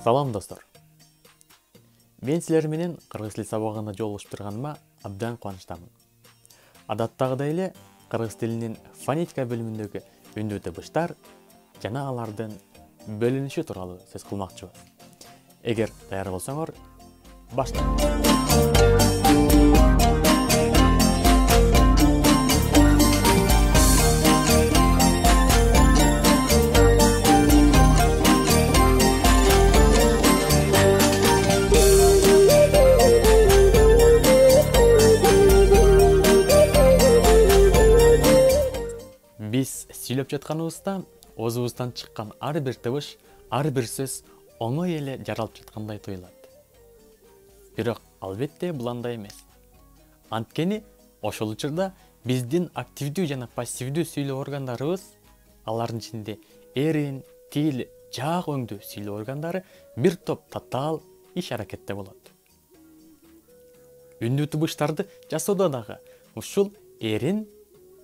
Салам достор. Мен силер менен кыргыз тил сабагына жолугушуп турганыма абдан кубанычтамын. Адаттагыдай эле кыргыз тилинин фонетика бөлүмүндөгү үндүү табыштар жана алардын бөлүнүшү тууралуу сөз кылмакчыбыз. Эгер даяр болсоңор, баштайбыз. Биз сүйлөп жатканыбызда оозубуздан чыккан ар бир табыш, ар бир сөз оңой эле жаралып жаткандай туюлат. Бирок албетте бул андай эмес. Анткени ошол учурда биздин активдүү жана пассивдүү сүйлөө органдарыбыз, алардын ичинде эрин, тил, жаак өңдүү сүйлөө органдары бир топ татаал иш аракетте болот. Үндүү табыштарды жасоодо дагы ушул эрин,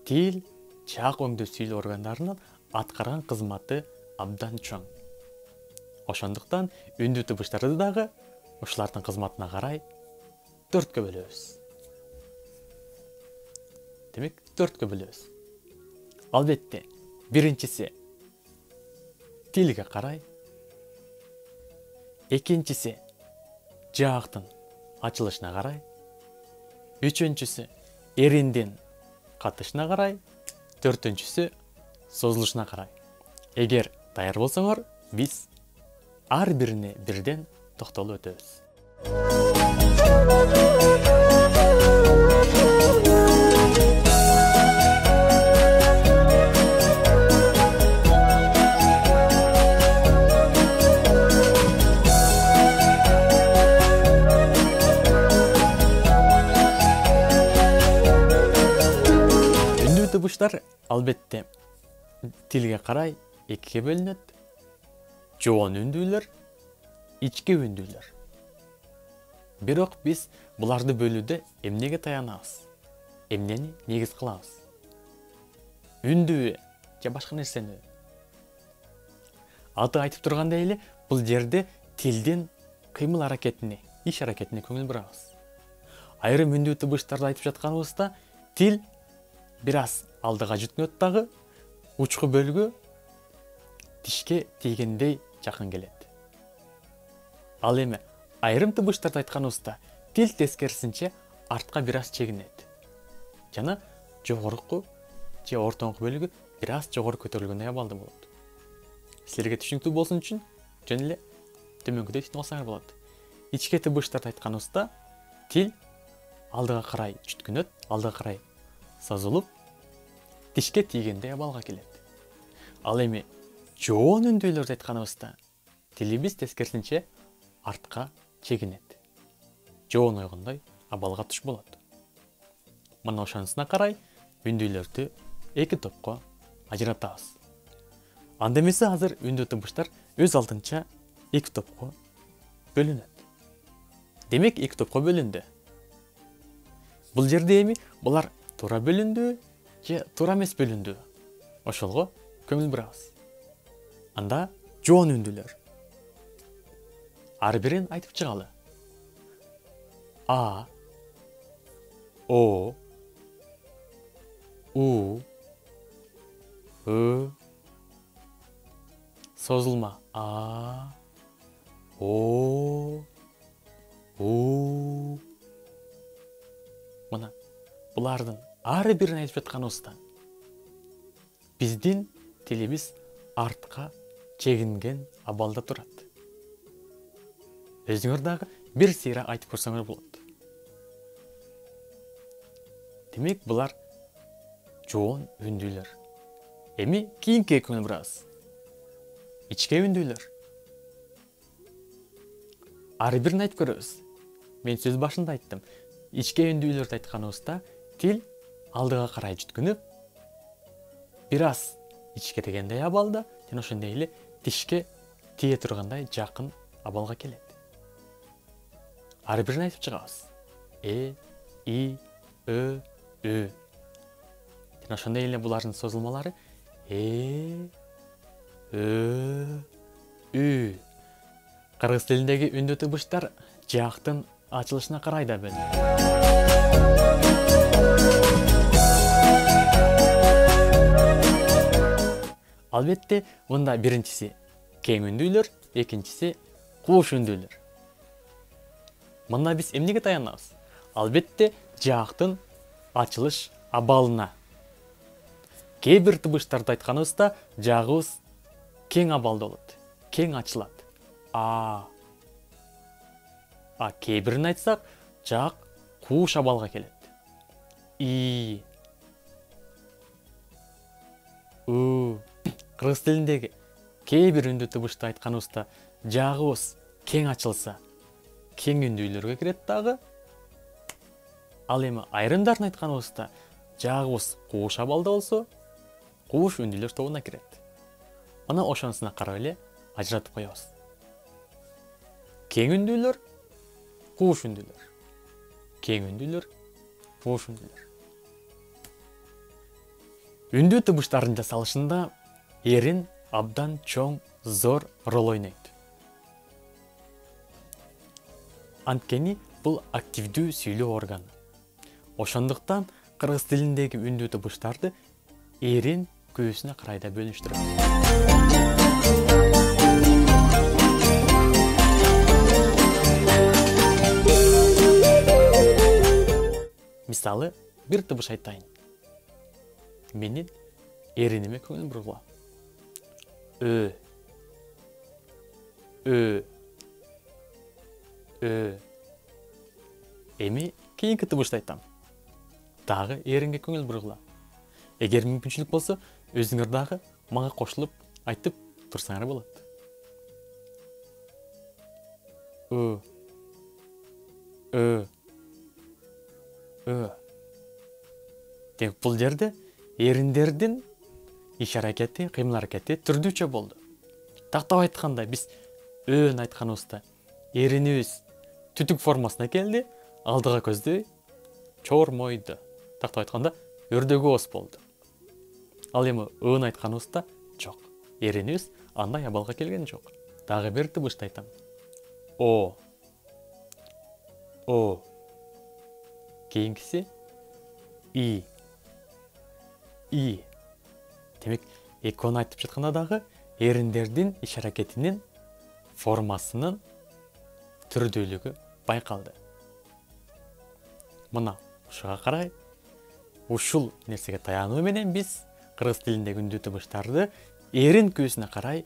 тил, жаак өңдүү сүйлөө органдарынын аткарган кызматы абдан чоң. Ошондуктан үндүү табыштарды дагы ушулардын кызматына карай төрткө бөлөбүз. Демек, төрткө бөлөбүз. Албетте, биринчиси тилге карай, экинчиси жаактын ачылышына карай, үчүнчүсү эриндин катышына карай, төртүнчүсү созулушуна карай. Эгер даяр болсоңор, биз ар бирине бирден токтолуп өтөбүз. Табыштар албетте тилге карай экиге бөлүнөт. Жоон үндүүлөр, ички үндүүлөр. Бирок биз буларды бөлүүдө эмнеге таянабыз? Эмнени негиз кылабыз? Үндүүбү же башка нерсени? Аты айтып тургандай эле, бул жерде тилдин кыймыл аракетине, иш аракетине көңүл бурабыз. Айрым үндүү табыштарды айтып жатканыбызда, тил бир аз алдыга жүткөнөт дагы, учку бөлгү тишке тийгендей жакын келет. Ал эми айрым табыштарды айтканыбызда, тил тескерисинче артка бир аз чегинет. Жана жогорку же ортоңку бөлүгү бир аз жогору көтөрүлгөндөй абалда болот. Силерге түшүнүктүү болсун үчүн жөн эле төмөнкүдөй түшүнүп алсаңар болот. Ичке табыштарды айтканыбызда, тил алдыга карай жүткөнөт, алдыга карай созулуп, тишке тийгендей абалга келет. Ал эми жоон үндүүлөрдү айтканыбызда, тилибиз тескерисинче артка чегинет. Жоон ойгондой абалга туш болот. Мына ошонусуна карай үндүүлөрдү эки топко ажыратабыз. Анда эмесе азыр үндүү табыштар өз алдынча эки топко бөлүнөт. Демек, эки топко бөлүндү. Бул жерде эми булар туура бөлүндү же туура эмес бөлүндү? Ошолго көңүл бурабыз. Анда жоон үндүүлөр. Ар бирин айтып чыгалы. А, О, У, Ö, созулма А, О, У. Мына булардын ар бирин айтып жатканыбызда, биздин тилибиз артка чегинген абалда турат. Өзүңөр дагы бир сыйра айтып көрсөңөр болот. Демек, булар жоон үндүүлөр. Эми кийинкиге көңүл бурабыз. Ичке үндүүлөр. Ар бирин айтып көрөбүз. Мен сөз башында айттым. Ичке үндүүлөрдү айтканыбызда, тил алдыга карай жүткөнүп, бир аз ичке тегендей абалда, жана ошондой эле тишке тие тургандай жакын абалга келет. Ар бирин айтып чыгабыз. И, Ö, Ü. Жана ошондой эле булардын созулмалары Ö, Ü. Кыргыз тилиндеги үндүү тыбыштар жаактын ачылышына карай да бөлүнөт. Албетте, мында биринчиси кең үндүүлөр, экинчиси кууш үндүүлөр. Мында биз эмнеге таянабыз? Албетте, жаактын ачылыш абалына. Кээ бир тыбыштарды айтканыбызда жаагыбыз кең абалда болот, кең ачылат. Кээ бирин айтсак, жаак кууш абалга келет. И, у. Кыргыз тилиндеги кээ бир үндүү тыбышты айтканыбызда жаагыбыз кең ачылса, кең үндүүлөргө кирет дагы. Ал эми айрымдарын айтканыбызда жаагыбыз кууш абалда болсо, кууш үндүүлөр тобуна кирет. Ана ошонусуна карап эле ажыратып коебуз. Кең үндүүлөр, кууш үндүүлөр. Кең үндүүлөр, кууш үндүүлөр. Үндүү тыбыштардын жасалышында эрин абдан чоң, зор роль ойнойт. Анткени бул активдүү сүйлөө органы. Ошондуктан кыргыз тилиндеги үндүү тыбыштарды эрин күүсүнө карай да бөлүнүштүрөт. Мисалы, бир тыбыш айтайын. Менин эриниме көңүл бургула. Ö. Эми кийинки тыбышты айтам. Дагы эринге көңүл бургула. Эгер мүмкүнчүлүк болсо, өзүңөр дагы мага кошулуп айтып турсаңар болот. Демек, бул жерде эриндердин иш аракети, кыймыл аракети түрдүүчө болду. Тактап айтканда, биз өн айтканыбызда эринибиз түтүк формасына келди, алдыга көздөй чормойду. Тактап айтканда, өрдөгү ос болду. Ал эми өн айтканыбызда жок. Эринибиз андай абалга келген жок. Дагы бир тыбышты айтам. О. Кийинкиси И. Демек, экөөнү айтып жатканда дагы эриндердин иш аракетинин формасынын түрдүүлүгү байкалды. Мына ушуга карай, ушул нерсеге таянуу менен биз кыргыз тилиндеги үндүү тыбыштарды эрин күүсүнө карай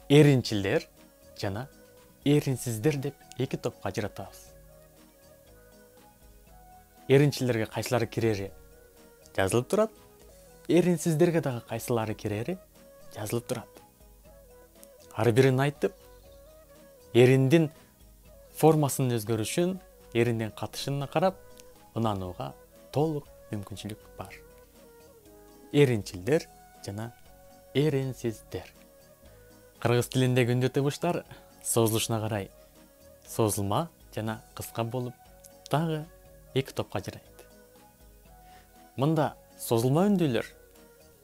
эринчилдер жана эринсиздер деп эки топко ажыратабыз. Эринчилдерге кайсылары кирери жазылып турат, эринсиздерге дагы кайсылары кирери жазылып турат. Ар бирин айтып, эриндин формасынын өзгөрүшүн, эриндин катышына карап, ынанууга толук мүмкүнчүлүк бар. Эринчилдер жана эринсиздер. Кыргыз тилиндеги үндүү тыбыштар созулушуна карай созулма жана кыска болуп, дагы эки топко ажырайт. Мында созулма үндүүлөр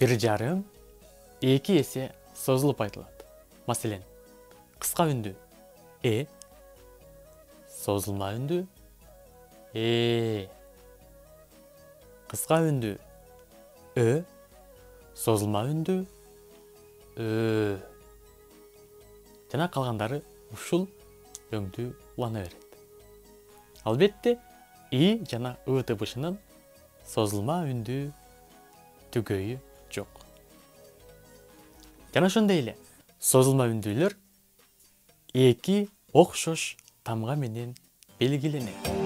1,5-2 эсе созулуп айтылат. Маселен, кыска үндүү созулма үндүү кыска үндүү созулма үндүү жана калгандары ушул өңдүү улана берет. Албетте, И жана тыбышынын созулма үндүү түгөйү жок. Жана ошондой эле созулма үндүүлөр эки окшош тамга менен белгиленет.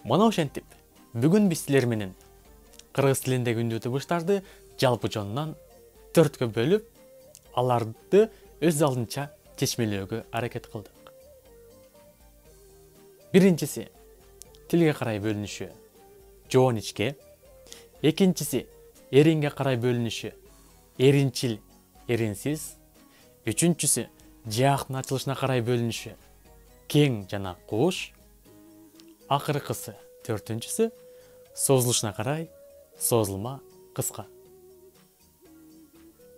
Мына ошентип, бүгүн биз силер менен кыргыз тилиндеги үндүү тыбыштарды жалпы жонунан 4кө бөлүп, аларды өз алдынча чечмелөөгө аракет кылдык. Биринчиси тилге карай бөлүнүшү жоон ичке, экинчиси эринге карай бөлүнүшү эринчил, эринсиз, Үчүнчүсү жаактын ачылышына карай бөлүнүшү кең жана кууш. Акыркысы төртүнчүсү созулушуна карай созулма кыска.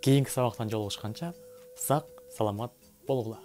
Кийинки сабактан жолугушканча сак саламат болгула.